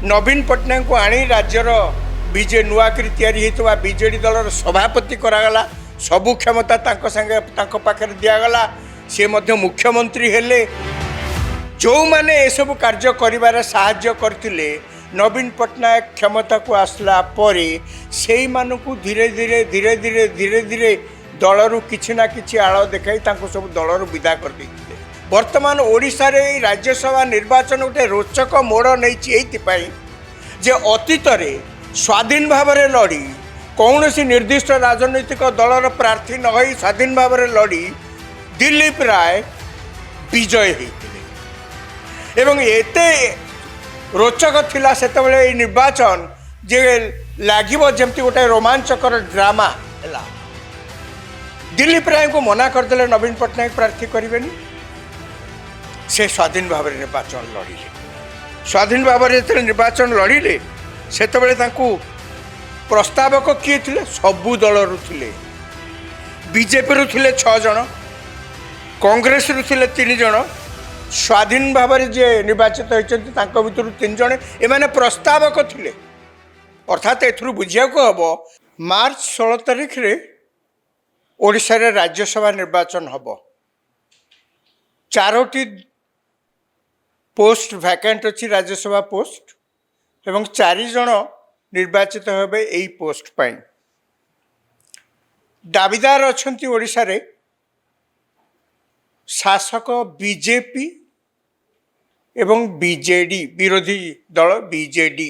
नवीन पट्टनायक को आनी राज्यर बीजे नुआकरी तैयारी होता बीजेडी दलर सभापति करागला सबु क्षमता संगे पाखे दिगला सी मुख्यमंत्री हेले जो मैंने यू कार्य कर साहाय्य करते नवीन पट्टनायक क्षमता को आसला से मानू धीरे धीरे धीरे धीरे धीरे धीरे दलरू किसी ना कि आड़ देखाई सब दलरू विदा कर देते वर्तमान ओडिशा रे राज्यसभा निर्वाचन गोटे रोचक मोड़ नहीं जे अतीत स्वाधीन भाव में लड़ी कौन सी निर्दिष्ट राजनैतिक दलर प्रार्थी न होई स्वाधीन भाव में लड़ी दिलीप राय विजय होते एवं एते रोचक थिला सेतबेले निर्वाचन जे लागिबो जेमती गोटे रोमांचकर ड्रामा हैला दिलीप राय को मना करदे नवीन पट्टनायक प्रार्थी करें से स्वाधीन भाव में निर्वाचन लड़िले स्वाधीन भाव में जो निर्वाचन लड़िले से प्रस्तावक किए थे सबू दल थे बीजेपी रु थे 6 जन कांग्रेस रु थे 3 जन स्वाधीन भाव में जे निर्वाचित होती भर 3 जन एमाने प्रस्तावक थे अर्थात एथुरु बुझिया को हम मार्च 16 तारिख रे ओडिशा रे राज्यसभा निर्वाचन हम 4टी पोस्ट वैकेंट अच्छी राज्यसभा पोस्ट एवं 4 जन निर्वाचित हेबे एई पोस्ट पाई दाबीदार अछंती ओडिशा रे शासक बीजेपी एवं बीजेडी विरोधी दल बीजेडी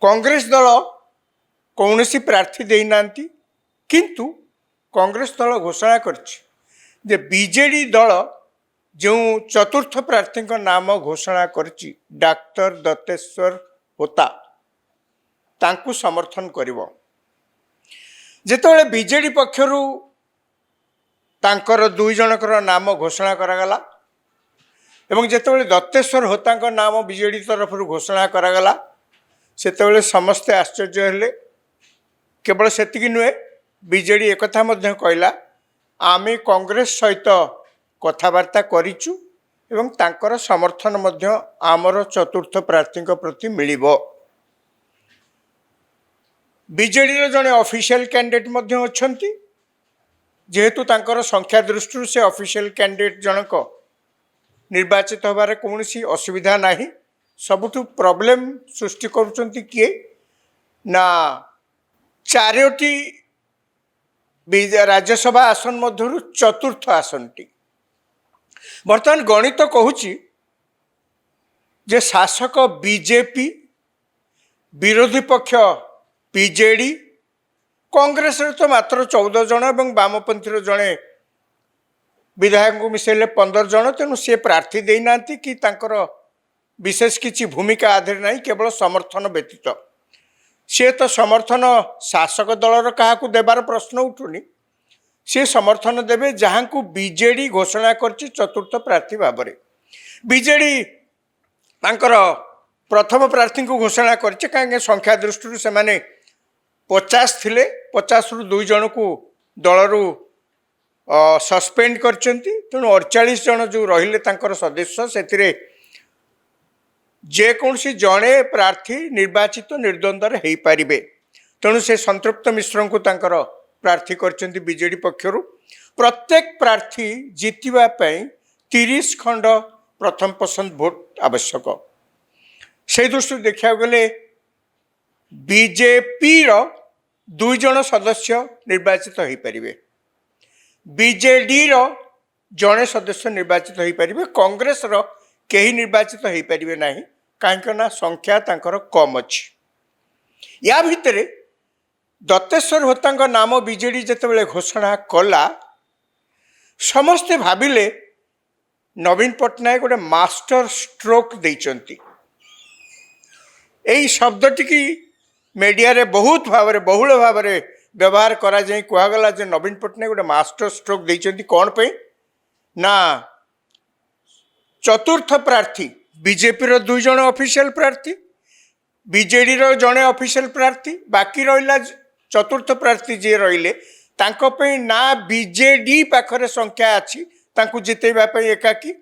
कांग्रेस दल कौनसी प्रार्थी देनांती किंतु कांग्रेस दल घोषणा करछि बीजेडी दल जो चतुर्थ प्रार्थी नाम घोषणा करछि डाक्टर दत्तेश्वर होता तांकु समर्थन करिवो जेतेबेले बीजेडी पक्षरु तांकर 2 जनकर नाम घोषणा करागला एवं जेतेबेले दत्तेश्वर होता नाम बीजेडी तरफ घोषणा करागला सेतेबेले समस्ते आश्चर्य हेले केवल सेतिकी नुहे बीजेडी एकथा मध्य कहला आमे कांग्रेस सहित कथबार्ता करिचु एवं तांकर समर्थन मध्य आमर चतुर्थ प्रार्थी प्रति मिलिबो बीजेडी जड़े ऑफिशियल कैंडिडेट मध्य अछंती जेहेतु तांकर संख्या दृष्टि से ऑफिशियल कैंडिडेट जनक निर्वाचित होबार कौनसी असुविधा नहीं सबुठु प्रॉब्लम सृष्टि करुचंती किए ना 4टी राज्यसभा आसन मध्य चतुर्थ आसनटी बर्तमान गणित कहूची जे शासक बीजेपी विरोधी पक्ष बीजेडी कांग्रेस तो मात्र 14 जन और वामपंथी जड़े विधायक को मिसेले 15 जन तेणु सी प्रार्थी देना कि तांकर विशेष किसी भूमिका आधार नहीं केवल समर्थन व्यतीत सी तो समर्थन शासक दलर क्या देवार प्रश्न उठुनी सी समर्थन देवे जहाँ को बीजेडी घोषणा करछि चतुर्थ प्रार्थी भाव में बीजेडी तांकर प्रथम प्रार्थी को घोषणा करछि कहीं संख्या दृष्टि से माने 50 थिले 50 रु 2 जन को दलरू सस्पेंड करछंती तेणु 48 जन जो रहिले तांकर सदस्य से जेकोसी जड़े प्रार्थी निर्वाचित निर्द्वंद्व हो पारे तेणु से संतृप्त मिश्र को तांकर प्रार्थी करछंती बीजेडी पक्षरु प्रत्येक प्रार्थी जीतिबा पई 30 खंड प्रथम पसंद भोट आवश्यक से दृष्टि देखा गले बीजेपी रो 2 जन सदस्य निर्वाचित हो पारे बीजेडी रो जड़े सदस्य निर्वाचित हो पारे कांग्रेस रो कहीं निर्वाचित हो पारे ना कहीं संख्या तांकर कम अच्छी या भितर दत्तेश्वर होता नाम बीजेडी जितेबाला घोषणा कला समस्ते भाविले नवीन पट्टनायक गोटे मास्टर स्ट्रोक देइचंती यही शब्दटी की मीडिया रे बहुत भाव में बहुल भाव में व्यवहार करा जाए कहगला जे नवीन पट्टनायक गोटे मास्टर स्ट्रोक देइचंती कौन पे ना चतुर्थ प्रार्थी बीजेपी रो 2 जन ऑफिशियल प्रार्थी बीजेडी रो जड़े ऑफिशियल प्रार्थी बाकी रहा चतुर्थ प्रार्थी जी रहिले तांको पे ना बीजेडी पाखरे संख्या अच्छी तांको जितेबा एकाकी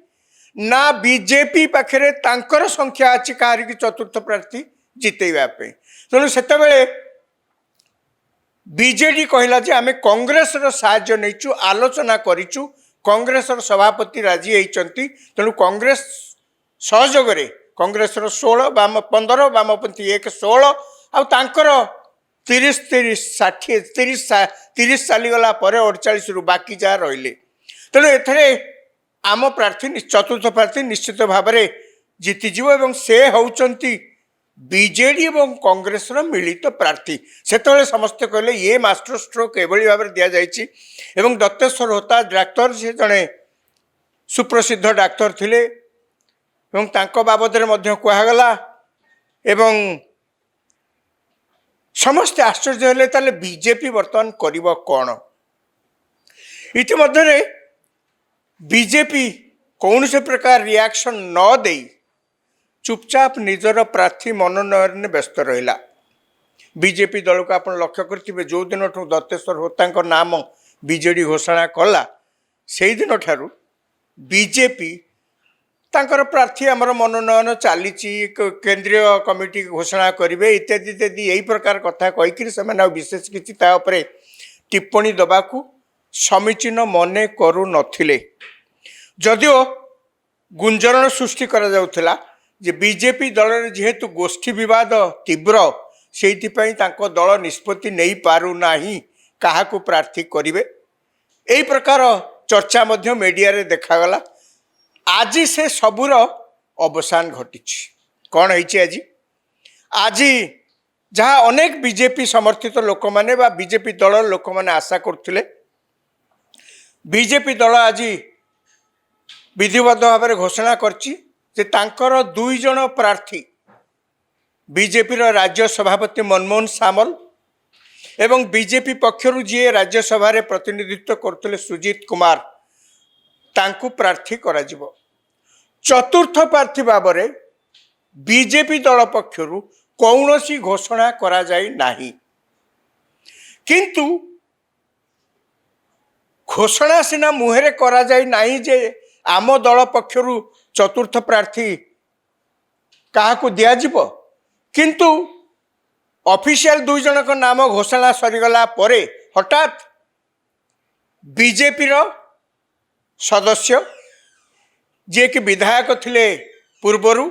ना बीजेपी पाखे तांकर संख्या अच्छी कहार की चतुर्थ प्रार्थी जितेवाई तेणु से बीजेडी कहला जे आमे कांग्रेस साहाय्य नहींचु आलोचना करिचु कांग्रेस सभापति राजी होती तेणु कांग्रेस सहयोग रे कांग्रेस 16 वाम 15 वामपंथी 1 16 आउर 30 30 60 30 चलीगला 48 रु बाकी जहाँ रहिले तेणु एथरे आम प्रार्थी चतुर्थ प्रार्थी निश्चित भाव में जीतीजी और से होउचंती बीजेडी और कांग्रेस मिलित प्रार्थी से समस्ते कहले ये मास्टर स्ट्रोक एभली भाव दि जाइए एवं दत्तेश्वर होता डाक्तर से जड़े सुप्रसिद्ध डाक्तर थिले एवं तांको बाबद कहगला एवं समस्ते आश्चर्य हेले ताले बीजेपी वर्तमान करिबो कोन इतिमध्य बीजेपी कौन से प्रकार रिएक्शन न दे चुपचाप निजर प्रार्थी मनोनयन में व्यस्त रहा बीजेपी दल को आप लक्ष्य करेंगे जो दिन दत्तेश्वर होता नाम बीजेडी घोषणा कला से दिन ठारू बीजेपी तांकर प्रार्थी आमर मनोनयन चली केंद्रीय कमिटी घोषणा करेंगे इत्यादि इत्यादि यही प्रकार कथा कहीकि से विशेष किसी टिप्पणी दबाकू समीचीन मने करू नथिले जदिओ गुंजरण सृष्टि करा जाउथला जे बीजेपी दल जेहेतु गोष्ठी विवाद तीव्र से दल निष्पत्ति नहीं पारु नाही काहाकू प्रार्थी करिवे एही प्रकार चर्चा मध्य मीडिया रे देखागला आज से सबुर अवसान घटी कौन है आज आज जहाँ अनेक बीजेपी समर्थित लोक माने बा बीजेपी दल लोक माने आशा करथिले बीजेपी दल आज विधिबद्ध भाव में घोषणा करछि जे तांकर 2 जन प्रार्थी बीजेपी राज्य सभापति मनमोहन सामल एवं बीजेपी पक्षरु जी राज्यसभा रे प्रतिनिधित्व करथिले सुजीत कुमार तांकु प्रार्थी करा जिवो चतुर्थ प्रार्थी भाव में बीजेपी दल पक्षरु कौनसी घोषणा करा जाई नाही किंतु घोषणा सिना मुहरे करा जाई नाही जे आम दल पक्षरु चतुर्थ प्रार्थी काहाकू दिया जिवो किंतु ऑफिशियल 2 जन का नाम घोषणा सरीगला परे हठात बीजेपी रो सदस्य जे कि विधायक थिले पूर्वरु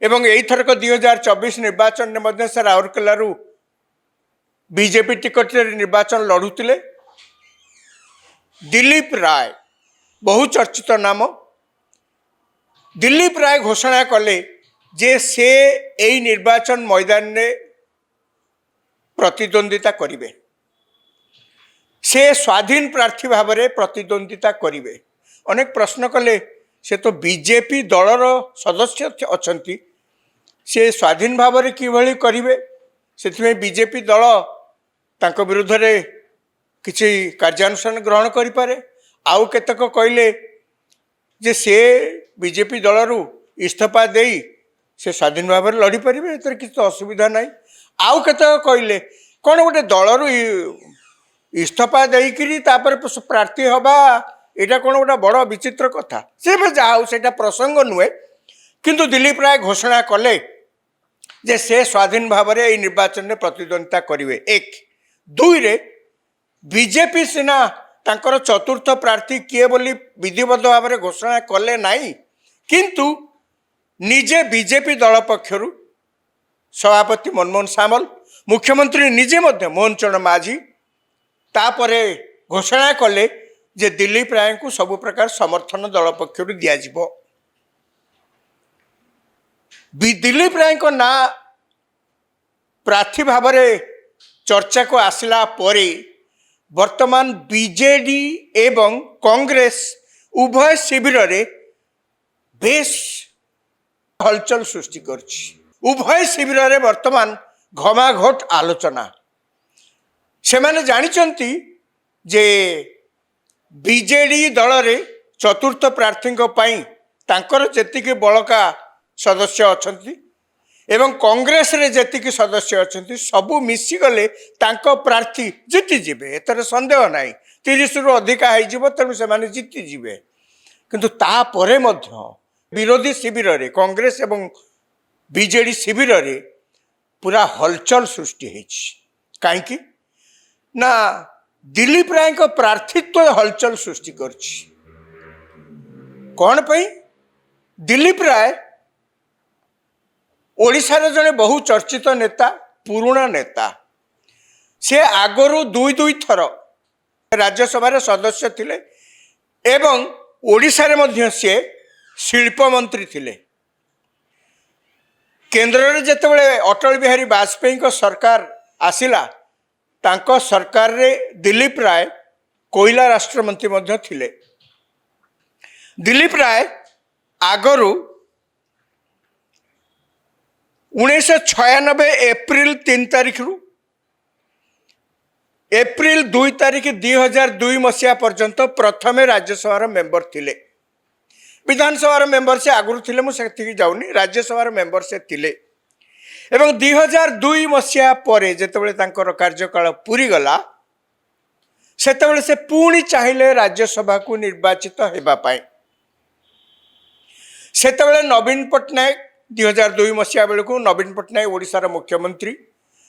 एवं एथरक 2024 निर्वाचन में मध्य से राउरकेलारू बीजेपी टिकट निर्वाचन लड़ुतिले दिलीप राय बहुचर्चित नाम दिलीप राय घोषणा कले जे से यही निर्वाचन मैदान में प्रतिद्वंदिता करिवे से स्वाधीन प्रार्थी भाव में प्रतिद्वंदिता करिवे अनेक प्रश्न कले से तो बीजेपी दलर सदस्य अछंती से स्वाधीन भाव में किभली करिवे से बीजेपी दल तांको विरुद्ध रे किसी कार्यानुष्ठान ग्रहण करिपारे आउ केतक कहले जे से बीजेपी दलरू इस्तीफा देई से स्वाधीन भाव में लड़ी पारे एतर किसी असुविधा नहीं आउ केतक कहले कौन गोटे दलरू इस्तीफा देकरी प्रार्थी हवा यहाँ कौन गोटे बड़ विचित्र कथा से जहाँ प्रसंग नुहे किंतु दिलीप राय घोषणा कले जे से स्वाधीन भाव में निर्वाचन में प्रतिद्वंदिता करेंगे 1 2 रे बीजेपी सिना तांकर चतुर्थ प्रार्थी किए बोली विधिबद्ध भाव में घोषणा कले नहीं किंतु निजे बीजेपी दल पक्षरु सभापति मनमोहन सामल मुख्यमंत्री निजे मध्य मोहन चरण माझी तापरे घोषणा कले जे दिलीप राय को सबु प्रकार समर्थन दल पक्षरु दिया जिवो दिलीप राय को ना प्रार्थी भाव में चर्चा को आसला परे वर्तमान बीजेडी एवं कांग्रेस उभय शिविर रे बेस हलचल सृष्टि करछि उभय शिविर रे वर्तमान घमाघोट आलोचना से माने जानिचंती जे बीजेडी दल रे चतुर्थ प्रार्थी पाई तांकर जेतिके बड़का सदस्य अछंती एवं कांग्रेस रे जेतिके सदस्य अछंती सबु मिसी गले तांको प्रार्थी जीति जिबे एतर संदेह नाही 30 रु अधिका है जीवो तेणु से माने जीति जिबे किंतु ता परे मध्य विरोधी शिविर रे कांग्रेस एवं बीजेडी शिविर रे पूरा हलचल सृष्टि कहीं ना दिलीप राय को प्रार्थित्व हलचल सृष्टि करछि। कौन पई दिलीप राय ओडिशा रे जने बहु चर्चित नेता पुराना नेता से आगरू दुई थर राज्यसभा रे सदस्य थिले एवं ओडिशा रे मध्य से शिल्प मंत्री थिले। केंद्र रे जेतेबेले अटल बिहारी वाजपेयी को सरकार आसिला तांको सरकार रे दिलीप राय कोयला राष्ट्रमंत्री मध्य थिले। दिलीप राय आगरू 1996 एप्रिल 3 तारिख रु एप्रिल 2 तारिख 2002 मसीहा पर्यंत प्रथमे राज्यसभा मेंबर थिले। विधानसभा मेंबर से आगुरी थिले मुझे जाऊनी राज्यसभा मेंबर से थिले एवं 2002 मसीहा परे जेतेबेले तांकर कार्यकाल पूरी गला सेतेबेले से पुणी चाहिए राज्यसभा को निर्वाचित हेबा पाई। सेतेबेले नवीन पट्टनायक 2002 मसीहा बेलू नवीन पट्टनायक ओडिशार मुख्यमंत्री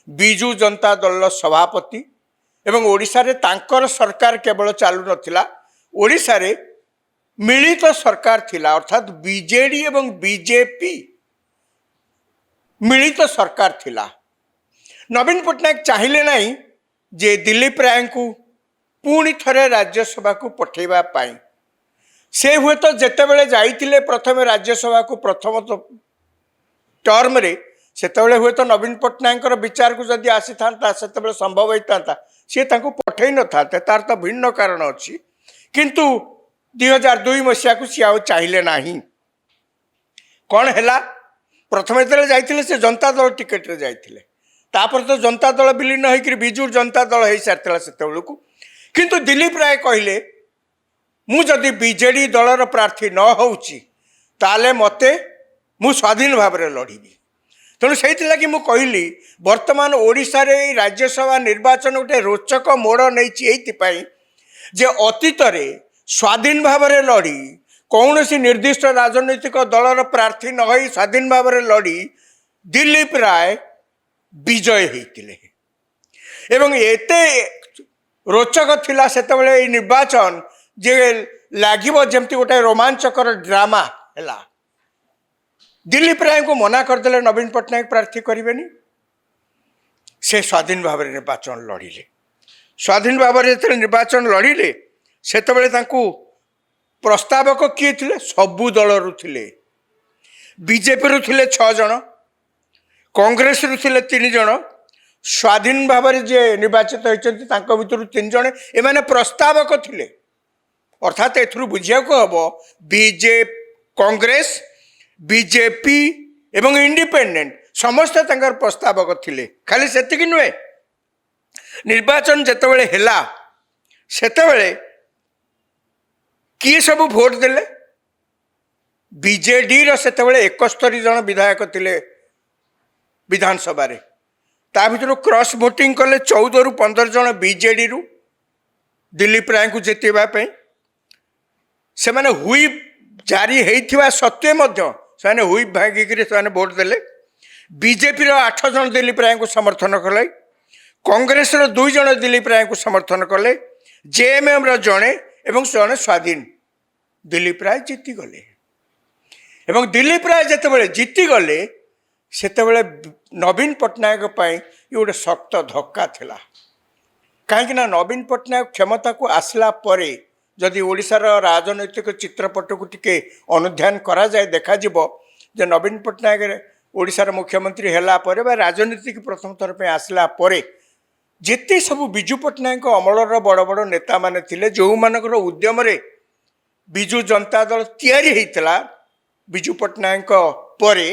बिजू जनता दल सभापति एवं ओडिशा रे तांकर सरकार केवल चालू नथिला ओडिशा रे मिलित सरकार थिला अर्थात बीजेडी एवं बीजेपी मिलित सरकार थिला। नवीन पट्टनायक चाहिए नहीं जे दिलीप राय को पुणी थरे राज्यसभा को पठेबा पाई। से हुए तो जेतेबेले जाइतिले प्रथम राज्यसभा को प्रथम टर्म रे सेतेबेले हुए तो नवीन पट्टनायक विचार को जदि आसी था सेतेबेले संभव होता सी तांको पठेई न था तार तो भिन्न कारण अच्छी किंतु 2002 मसीहा को सी आउ चाहिए नहीं। कौन है प्रथम जो जाइए से जनता दल टिकेट रे जाइए तापर तो जनता दल विलीन होकर बिजू जनता दल हो सारी से किंतु दिलीप राय कहले मु जदि बीजेडी दलर प्रार्थी न होउची ताले मते मु स्वाधीन भाव में लड़ी तेणु से कहली वर्तमान ओडिशा रे राज्यसभा निर्वाचन गोटे रोचक मोड़ नहीं जे अतीत स्वाधीन भाव में लड़ी कौन सी निर्दिष्ट राजनैतिक दलर प्रार्थी न हो स्वाधीन भाव में लड़ी दिलीप राय विजय होते एवं एते रोचक थिला सेतेबेले निर्वाचन जे लागिबो जेमती गोटे रोमांचकर ड्रामा है। दिलीप राय को मना करदे नवीन पट्टनायक प्रार्थी करेनि से स्वाधीन भाव में निर्वाचन लड़िले स्वाधीन भाव में जो निर्वाचन लड़िले सेतेबेले तांकु प्रस्तावक किए थे सबु दल रु थिले बीजेपी रु थिले 6 जन कांग्रेस रु थिले 3 जन स्वाधीन भाव में जे निर्वाचित होती भितर 3 जन एमाने प्रस्तावक थिले अर्थात एथुरु बुझिया को हबो कांग्रेस बीजेपी एवं इंडिपेंडेंट समस्त तांकर प्रस्तावक थिले। खाली सेतिक नुहे निर्वाचन जेतेबेले हेला सेतेबेले किए सब भोट देले बीजेडी रो सेतेबेले 71 जन विधायक थिले विधानसभा रे ता भितर क्रॉस वोटिंग कले 14 रु 15 जन बीजेडी रु दिलीप राय को जितेबा पे से माने हुई जारी होइथिबा सत्वे मध्य से हुईप भांगिक भोट देले बीजेपी रो 8 जन दिलीप राय को समर्थन कले कांग्रेस रो 2 जन दिलीप राय को समर्थन कले जेएमएम रो जने एवं जने स्वाधीन दिलीप राय जीति गले एवं दिलीप राय जेतेबेले जीति गले सेतेबेले नवीन पट्टनायक पई ये गोटे शक्त धक्का थिला कहीं नवीन पट्टनायक क्षमता को आसला परे जदि ओडिशार राजनैतिक चित्रपट को टिके अनुध्यान करा जाए देखा जिवो जे नवीन पट्टनायक ओडिशार मुख्यमंत्री हैला परे बा राजनीतिक प्रथम थर पे आसला परे जेते सब बिजू पट्टनायक अमलर बड़ बड़ नेता माने थिले जो मानकर उद्यम रे बिजू जनता दल तैयारी होइतला बिजू पट्टनायक परे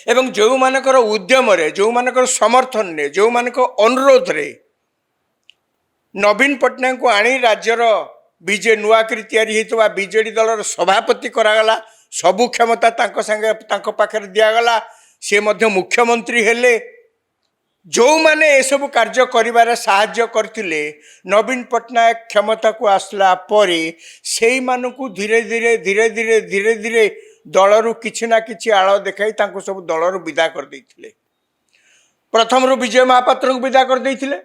एवं जो मानकर उद्यम रे जो मानकर समर्थन ने जो मानकर अनुरोध रे नवीन पट्टनायक को आनी राज्यर बीजे नुआकरी तैयारी होता बीजेडी दलर सभापति करागला सबु क्षमता तांको संगे तांको पाखरे दियागला से मध्य मुख्यमंत्री हेले जो माने ए सब कार्य करिबारे साहाय्य करथिले नवीन पट्टनायक क्षमता को आसला परे सेई मानकु धीरे धीरे धीरे धीरे धीरे धीरे दलरू किछि ना किछि आड़ देखाई तांको सब दलरू विदा कर देइथिले। प्रथम विजय महापात्र को विदा कर देइथिले।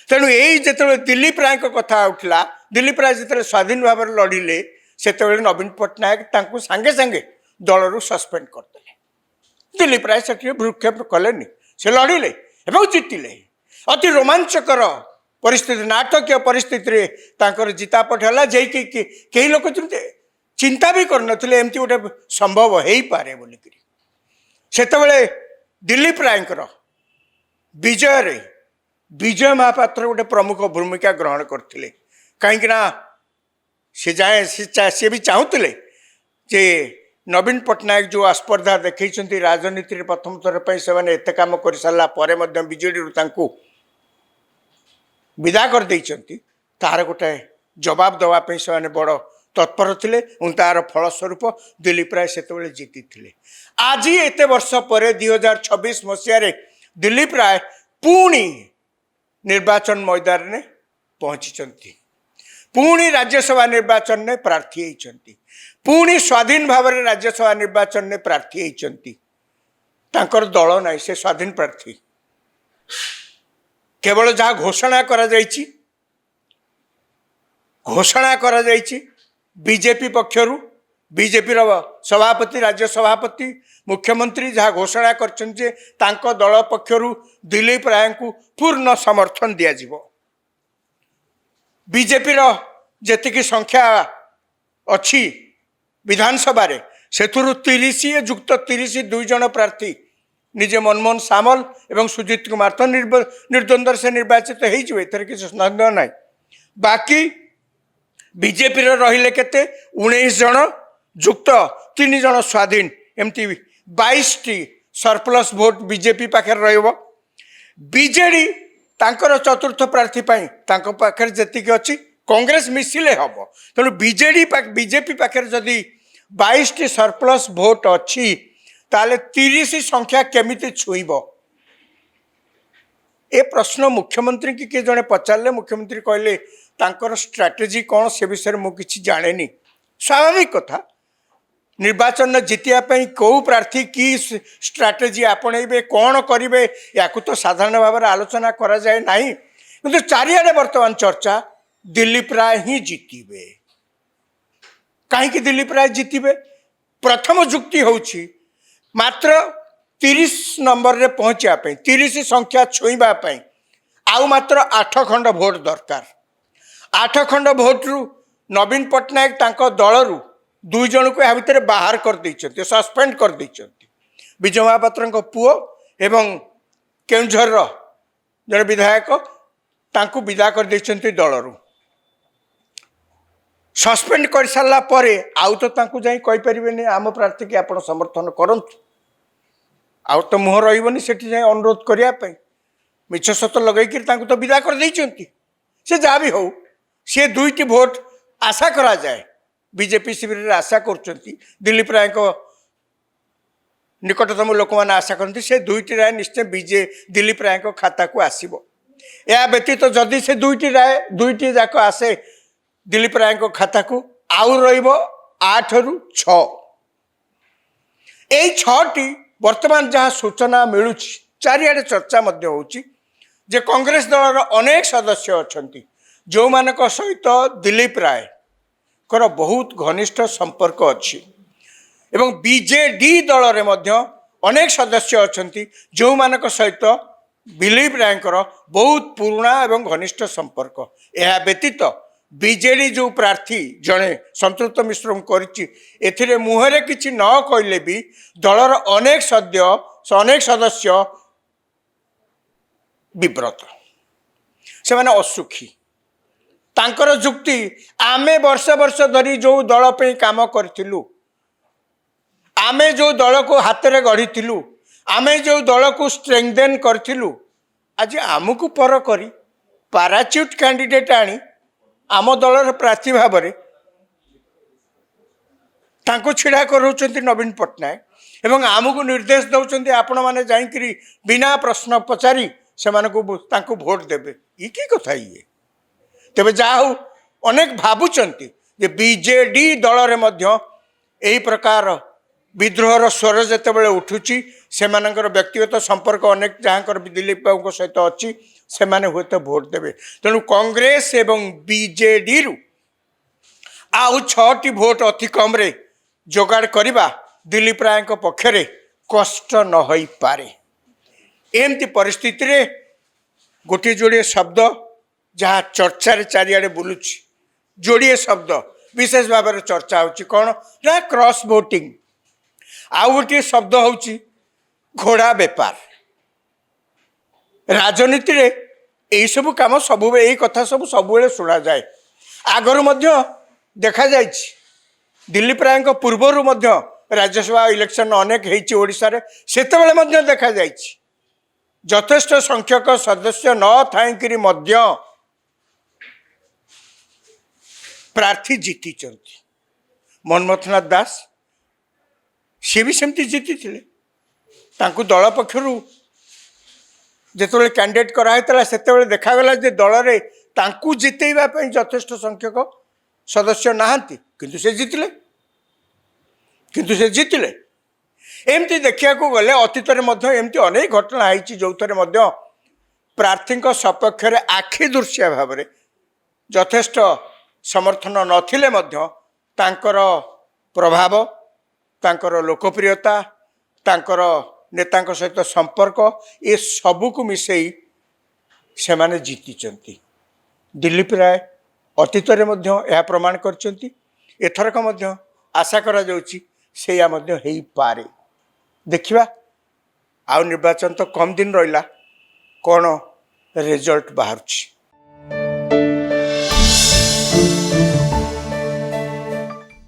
तेणु यही जिते दिलीप राय कथा उठला, दिलीप राय जिते स्वाधीन भाव में लड़िले से नवीन पट्टनायक तांको सांगे सांगे दलरू सस्पेंड करदेले। दिलीप राय से भ्रूक्षेप कलेनि, से लड़िले एवं जीतिले। अति रोमांचकर परिस्थिति, नाटकीय परिस्थिति तांकर जीता पठेला जे कि कई लोक चिंता भी करनथिले एमती गोटे संभव हो पारे बोलिक। सेतबेले दिलीप रायकर विजय रे विजय महापात्र गोटे प्रमुख भूमिका ग्रहण करथिले। कहीं से जाए सी भी चाहूले जे नवीन पट्टनायक जो आस्पर्धा देखते राजनीति में प्रथम थर पर से एत कम कर सारापर विजेडी विदा कर देइचंती, तार गोटे जवाब दवाई से बड़ तत्पर थे। तार फलस्वरूप दिलीप राय से जीति थे। आज एत वर्ष पर 2026 मसीह दिलीप राय पुणी निर्वाचन मैदान में पहुंची, पुणी राज्यसभा निर्वाचन में प्रार्थी होती, पुणी स्वाधीन भाव में राज्यसभा निर्वाचन में प्रार्थी होती। दल ना से स्वाधीन प्रार्थी केवल जहाँ घोषणा करा जायछि बीजेपी पक्षरु, बीजेपी सभापति, राज्य सभापति, मुख्यमंत्री जहाँ घोषणा करछन जे तांको दल पक्षरु दिलीप राय को पूर्ण समर्थन दिया जिवो। बीजेपी जेतिकी संख्या अच्छी विधानसभा रे सेथुरु 30 युक्त 30 दुई जन प्रार्थी निजे मनमोहन सामल एवं सुजीत कुमार तो निर्द्वंद्व से निर्वाचित हो किसी सन्देह ना। बाकी बीजेपी रहिले केते 19 जन युक्त 3 जन स्वाधीन, एमती 22 टी सरप्लस भोट बीजेपी पाखे रहिबो। बीजेडी तांकर चतुर्थ प्रार्थी पाखे जेतिक अच्छी कांग्रेस मिसिले हम। तेणु बीजेपी पाखे जदि 22 टी सरप्लस भोट अच्छी ताले 30 संख्या केमिति छुईब। ए प्रश्न मुख्यमंत्री की किए जड़े पचारे। मुख्यमंत्री कहले तांकर स्ट्राटेजी कौन से विषय में किसी जाने। स्वाभाविक कथा, निर्वाचन में जितिया कौ प्रार्थी की स्ट्राटेजी आपणेबे कौन करेंगे या तो साधारण भाव में आलोचना करा जाए नहीं, किंतु चारिआडे वर्तमान चर्चा दिलीप राय ही जीतिबे। कहीं दिलीप राय जीतिबे? प्रथम जुक्ति होउछि मात्र 30 नंबर रे पहुंचा 30 संख्या छुईबा आउ मात्र 8 खंड भोट दरकार। 8 खंड भोट रु नवीन पट्टनायक तांको दलरू 2 जन को या भितर बाहर कर देइछन्ते, सस्पेंड कर देइछन्ते। विजय महापात्र पुओ एवं केउझर जन विधायक तांको विदा कर देइछन्ते दलरू। सस्पेंड कर सारा परे आउ तो तांको जाई कहि परिबेनी आम प्रार्थी के आपण समर्थन करंतु। आउ तो मुह रहिबनी सेठी जाई अनुरोध करिया पई मिछ सत लगैकि तांको तो विदा कर देइछन्ती। से जा भी हो से 2टी भोट आशा करा जाए, बीजेपी शिविर रे आशा करछन्ती। दिलीप राय को निकटतम लोक मैंने आशा करते से 2टी राय निश्चय दिलीप राय को खाता को आसीबो। या व्यतीत जदि से 2टी जाक आसे दिलीप राय को खाता को आउ रहिबो 8 रु 6। यही 6टी वर्तमान जहाँ सूचना मिलूँ चारिआडे चर्चा मध्य होची जे कांग्रेस दलर अनेक सदस्य अछंती जो मानक सहित दिलीप राय कर बहुत घनिष्ठ संपर्क अच्छी एवं बीजेडी दल रे मध्य अनेक सदस्य अछंती जो मानक सहित दिलीप राय बहुत पुराना एवं घनिष्ठ संपर्क। यह व्यतीत बीजेडी जो प्रार्थी जड़े संतृप्त मिश्र कर मुहरे किसी न कहले भी दलर अनेक सदस्य विव्रत, से माने असुखी। तांकर जुक्ति आमे वर्ष वर्ष धरी जो दल पे काम करथिलु, आमे जो दल को हाथ में गढ़ी, आमे जो दल को स्ट्रेंथेन करथिलु, आज आमको पर करी पाराच्यूट कैंडिडेट आनी आम दलर प्रार्थी भाव में तांको छिड़ा करोचंती नवीन पट्टनायक एवं आमको निर्देश दौरान आपण मैंने जाइकरी बिना प्रश्न पचारि से तांको भोट देवे। ये की कथा ये? तेबे जा अनेक भावुचंती जे बीजेडी दल रे मध्य यही प्रकार विद्रोहर स्वर जितेबाला उठुची से व्यक्तिगत संपर्क अनेक जहाँ दिलीप बाबू सहित अच्छी से हुए तो भोट देवे तेणु कांग्रेस एवं बीजेडी रु आउ 6टी भोट अति कम जोगाड़ करवा दिलीप राय पक्षरे कष्ट न हो पारे। एमती परिस्थिति रे गोटे जोड़े शब्द जहाँ चर्चा चारिआडे बुलूची जोड़े शब्द विशेष भाव में चर्चा होची कौन ना क्रॉस वोटिंग आउ गोटे शब्द होची घोड़ा बेपार। राजनीति रे यही सब कम सब यही कथा सब शुणा जाए आगरू मध्य देखा जाइछि दिलीप राय पूर्वर मध्य राज्यसभा इलेक्शन अनेक होइछि ओडिशा रे सेतेबेले मध्य देखा जाइछि यथेष्ट संख्यक सदस्य न थाइकरी मध्य प्रार्थी जीति मनमोहन दास सी भी सेमती जीति दल पक्षर जिते कैंडिडेट कराई से देखागला दल में जितेवा यथेष्ट संख्यक सदस्य नहांती किंतु से जीतिले एमती देखा गले अतीत एमती अनेक घटना है जो थे प्रार्थी सपक्ष आखि दृश्य भाव में यथेष्ट समर्थन नथिले मध्य तांकर प्रभाव तांकर लोकप्रियता तांकर नेता सहित संपर्क ये सबू को मिसई से माने जीति दिलीप राय अतीत यह प्रमाण करछंती एथरक मध्य आशा करा जाउची सेया मध्य हेई पारे देखिबा आउ निर्वाचन तो कम दिन रहिला कौन रिजल्ट बाहर।